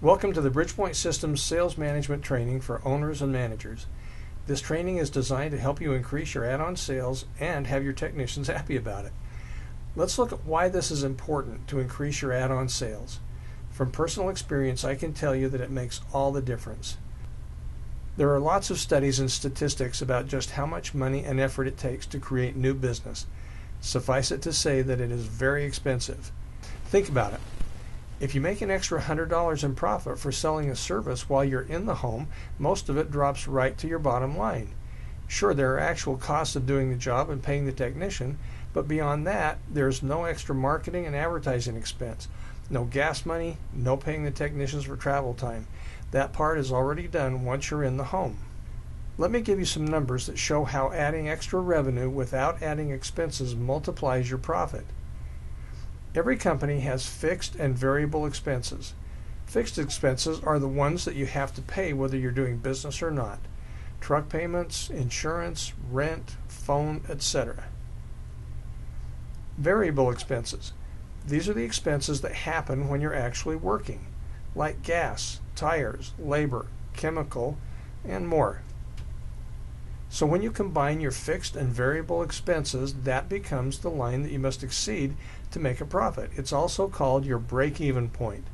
Welcome to the Bridgepoint Systems Sales Management Training for owners and managers. This training is designed to help you increase your add-on sales and have your technicians happy about it. Let's look at why this is important to increase your add-on sales. From personal experience, I can tell you that it makes all the difference. There are lots of studies and statistics about just how much money and effort it takes to create new business. Suffice it to say that it is very expensive. Think about it. If you make an extra $100 in profit for selling a service while you're in the home, most of it drops right to your bottom line. Sure, there are actual costs of doing the job and paying the technician, but beyond that, there's no extra marketing and advertising expense. No gas money, no paying the technicians for travel time. That part is already done once you're in the home. Let me give you some numbers that show how adding extra revenue without adding expenses multiplies your profit. Every company has fixed and variable expenses. Fixed expenses are the ones that you have to pay whether you're doing business or not. Truck payments, insurance, rent, phone, etc. Variable expenses. These are the expenses that happen when you're actually working, like gas, tires, labor, chemical, and more. So when you combine your fixed and variable expenses, that becomes the line that you must exceed to make a profit. It's also called your break-even point.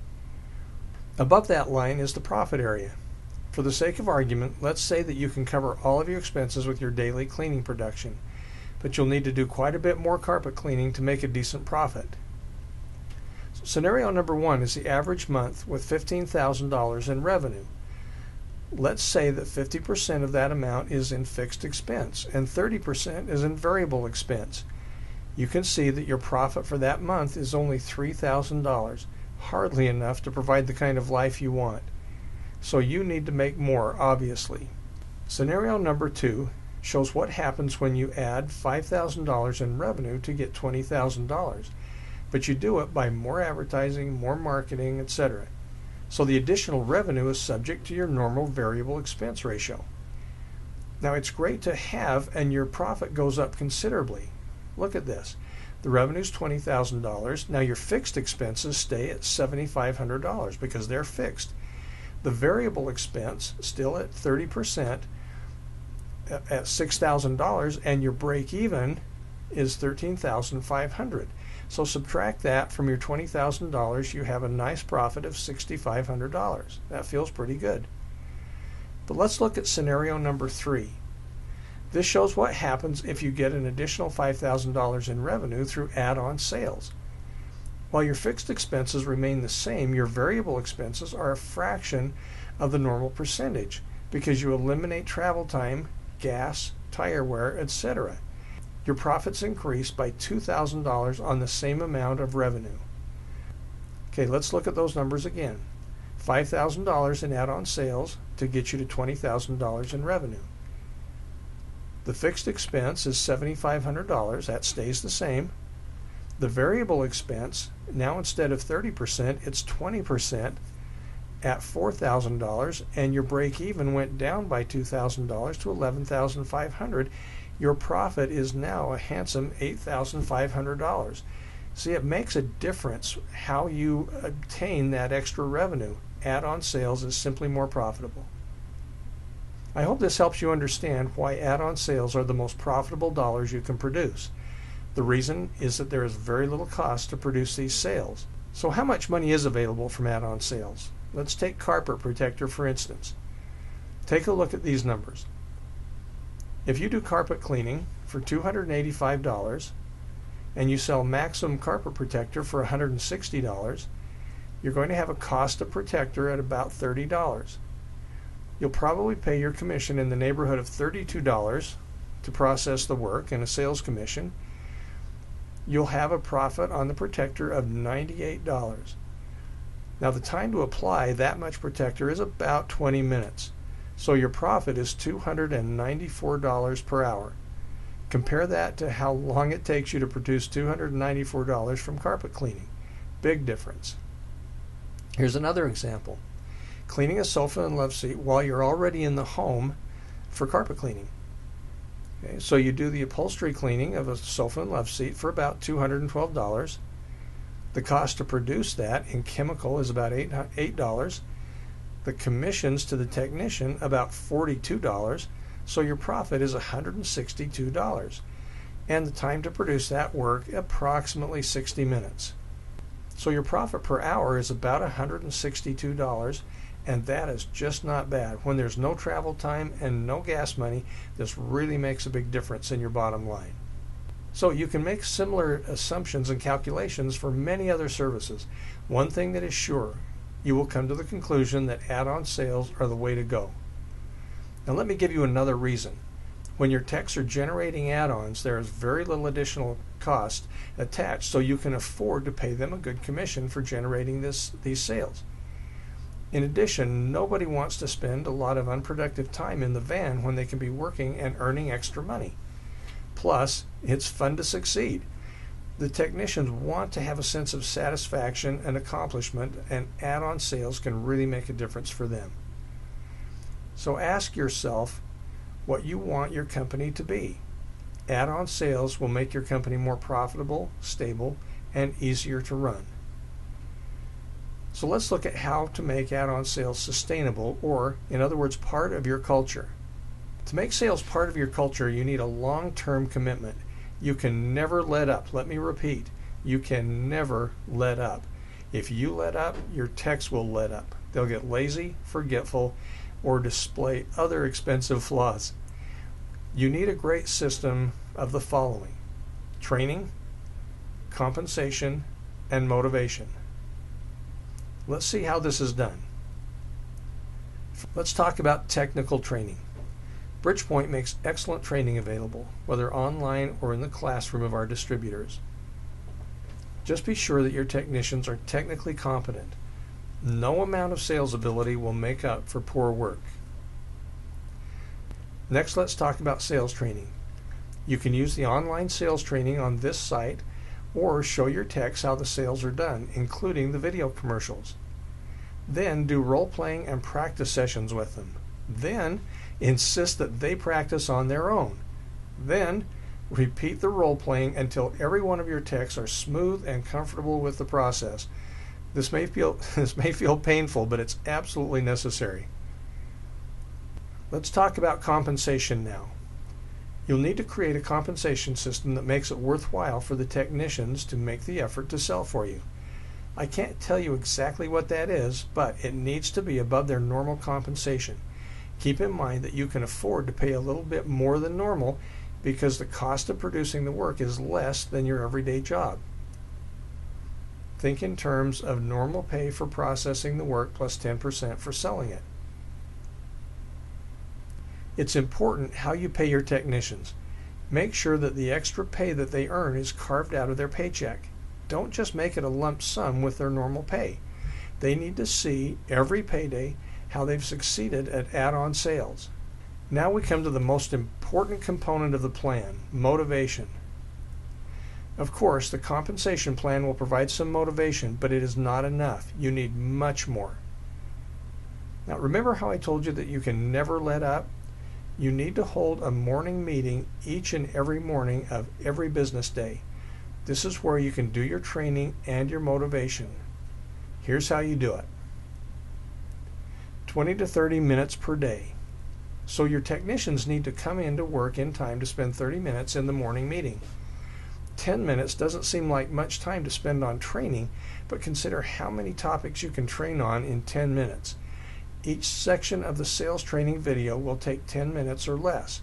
Above that line is the profit area. For the sake of argument, let's say that you can cover all of your expenses with your daily cleaning production, but you'll need to do quite a bit more carpet cleaning to make a decent profit. Scenario number one is the average month with $15,000 in revenue. Let's say that 50% of that amount is in fixed expense and 30% is in variable expense. You can see that your profit for that month is only $3,000, hardly enough to provide the kind of life you want. So you need to make more, obviously. Scenario number two shows what happens when you add $5,000 in revenue to get $20,000, but you do it by more advertising, more marketing, etc. So the additional revenue is subject to your normal variable expense ratio. Now it's great to have, and your profit goes up considerably. Look at this. The revenue is $20,000. Now your fixed expenses stay at $7,500 because they're fixed. The variable expense still at 30% at $6,000, and your break even is $13,500. So subtract that from your $20,000, you have a nice profit of $6,500. That feels pretty good. But let's look at scenario number three. This shows what happens if you get an additional $5,000 in revenue through add-on sales. While your fixed expenses remain the same, your variable expenses are a fraction of the normal percentage because you eliminate travel time, gas, tire wear, etc. Your profits increase by $2,000 on the same amount of revenue. Okay, let's look at those numbers again. $5,000 in add-on sales to get you to $20,000 in revenue. The fixed expense is $7,500. That stays the same. The variable expense, now instead of 30%, it's 20% at $4,000, and your break-even went down by $2,000 to $11,500. Your profit is now a handsome $8,500. See, it makes a difference how you obtain that extra revenue. Add-on sales is simply more profitable. I hope this helps you understand why add-on sales are the most profitable dollars you can produce. The reason is that there is very little cost to produce these sales. So how much money is available from add-on sales? Let's take Carpet Protector for instance. Take a look at these numbers. If you do carpet cleaning for $285 and you sell Maximum Carpet Protector for $160, you're going to have a cost of protector at about $30. You'll probably pay your commission in the neighborhood of $32 to process the work and a sales commission. You'll have a profit on the protector of $98. Now the time to apply that much protector is about 20 minutes. So your profit is $294 per hour. Compare that to how long it takes you to produce $294 from carpet cleaning. Big difference. Here's another example. Cleaning a sofa and love seat while you're already in the home for carpet cleaning. Okay, so you do the upholstery cleaning of a sofa and love seat for about $212. The cost to produce that in chemical is about $8. The commissions to the technician about $42. So your profit is $162. And the time to produce that work approximately 60 minutes. So your profit per hour is about $162, and that is just not bad. When there's no travel time and no gas money, this really makes a big difference in your bottom line. So you can make similar assumptions and calculations for many other services. One thing that is sure, you will come to the conclusion that add-on sales are the way to go. Now let me give you another reason. When your techs are generating add-ons, there is very little additional cost attached, so you can afford to pay them a good commission for generating these sales. In addition, nobody wants to spend a lot of unproductive time in the van when they can be working and earning extra money. Plus, it's fun to succeed. The technicians want to have a sense of satisfaction and accomplishment, and add-on sales can really make a difference for them. So ask yourself what you want your company to be. Add-on sales will make your company more profitable, stable, and easier to run. So let's look at how to make add-on sales sustainable, or, in other words, part of your culture. To make sales part of your culture, you need a long-term commitment. You can never let up. Let me repeat, you can never let up. If you let up, your techs will let up. They'll get lazy, forgetful, or display other expensive flaws. You need a great system of the following: training, compensation, and motivation. Let's see how this is done. Let's talk about technical training. Bridgepoint makes excellent training available, whether online or in the classroom of our distributors. Just be sure that your technicians are technically competent. No amount of sales ability will make up for poor work. Next, let's talk about sales training. You can use the online sales training on this site or show your techs how the sales are done, including the video commercials. Then do role-playing and practice sessions with them. Then insist that they practice on their own. Then repeat the role-playing until every one of your techs are smooth and comfortable with the process. This may feel painful, but it's absolutely necessary. Let's talk about compensation now. You'll need to create a compensation system that makes it worthwhile for the technicians to make the effort to sell for you. I can't tell you exactly what that is, but it needs to be above their normal compensation. Keep in mind that you can afford to pay a little bit more than normal because the cost of producing the work is less than your everyday job. Think in terms of normal pay for processing the work plus 10% for selling it. It's important how you pay your technicians. Make sure that the extra pay that they earn is carved out of their paycheck. Don't just make it a lump sum with their normal pay. They need to see every payday how they've succeeded at add-on sales. Now we come to the most important component of the plan, motivation. Of course, the compensation plan will provide some motivation, but it is not enough. You need much more. Now remember how I told you that you can never let up? You need to hold a morning meeting each and every morning of every business day. This is where you can do your training and your motivation. Here's how you do it. 20 to 30 minutes per day. So your technicians need to come in to work in time to spend 30 minutes in the morning meeting. 10 minutes doesn't seem like much time to spend on training, but consider how many topics you can train on in 10 minutes. Each section of the sales training video will take 10 minutes or less.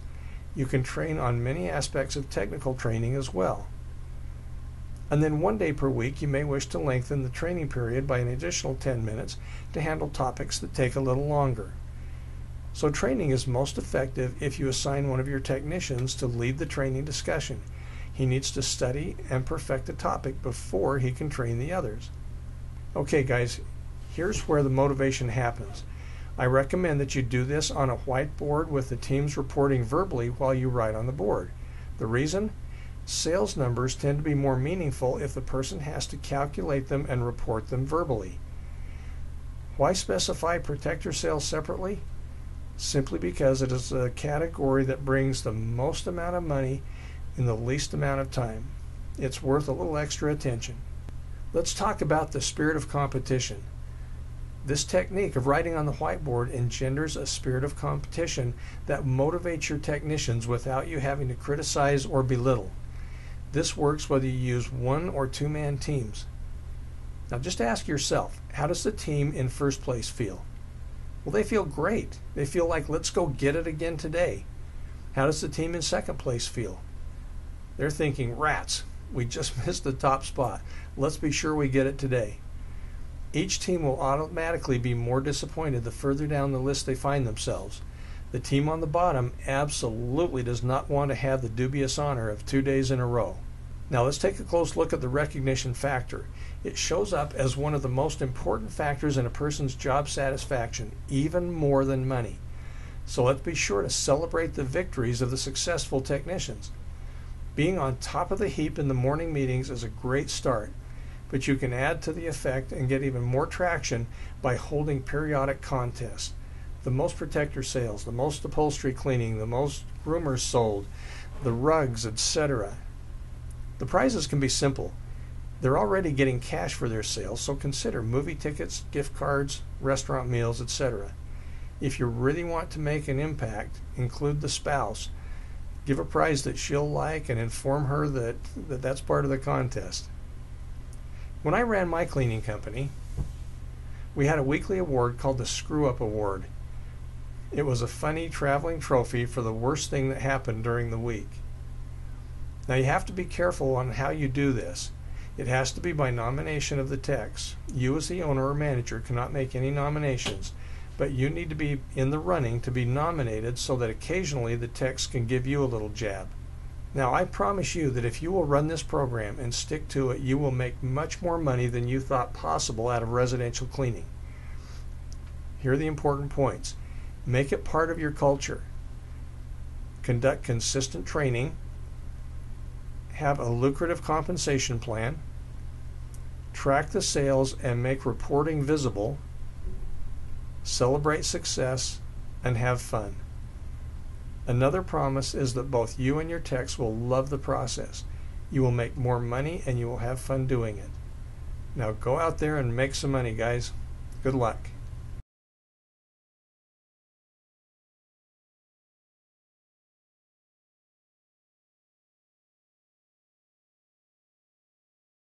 You can train on many aspects of technical training as well. And then one day per week you may wish to lengthen the training period by an additional 10 minutes to handle topics that take a little longer. So training is most effective if you assign one of your technicians to lead the training discussion. He needs to study and perfect the topic before he can train the others. Okay guys, here's where the motivation happens. I recommend that you do this on a whiteboard with the teams reporting verbally while you write on the board. The reason? Sales numbers tend to be more meaningful if the person has to calculate them and report them verbally. Why specify protector sales separately? Simply because it is a category that brings the most amount of money in the least amount of time. It's worth a little extra attention. Let's talk about the spirit of competition. This technique of writing on the whiteboard engenders a spirit of competition that motivates your technicians without you having to criticize or belittle. This works whether you use one or two-man teams. Now just ask yourself, how does the team in first place feel? Well, they feel great. They feel like, let's go get it again today. How does the team in second place feel? They're thinking, rats, we just missed the top spot. Let's be sure we get it today. Each team will automatically be more disappointed the further down the list they find themselves. The team on the bottom absolutely does not want to have the dubious honor of 2 days in a row. Now let's take a close look at the recognition factor. It shows up as one of the most important factors in a person's job satisfaction, even more than money. So let's be sure to celebrate the victories of the successful technicians. Being on top of the heap in the morning meetings is a great start, but you can add to the effect and get even more traction by holding periodic contests. The most protector sales, the most upholstery cleaning, the most groomers sold, the rugs, etc. The prizes can be simple. They're already getting cash for their sales, so consider movie tickets, gift cards, restaurant meals, etc. If you really want to make an impact, include the spouse. Give a prize that she'll like and inform her that that's part of the contest. When I ran my cleaning company, we had a weekly award called the Screw Up Award. It was a funny traveling trophy for the worst thing that happened during the week. Now you have to be careful on how you do this. It has to be by nomination of the techs. You as the owner or manager cannot make any nominations, but you need to be in the running to be nominated so that occasionally the techs can give you a little jab. Now I promise you that if you will run this program and stick to it, you will make much more money than you thought possible out of residential cleaning. Here are the important points. Make it part of your culture. Conduct consistent training. Have a lucrative compensation plan. Track the sales and make reporting visible. Celebrate success and have fun. Another promise is that both you and your techs will love the process. You will make more money and you will have fun doing it. Now go out there and make some money, guys. Good luck.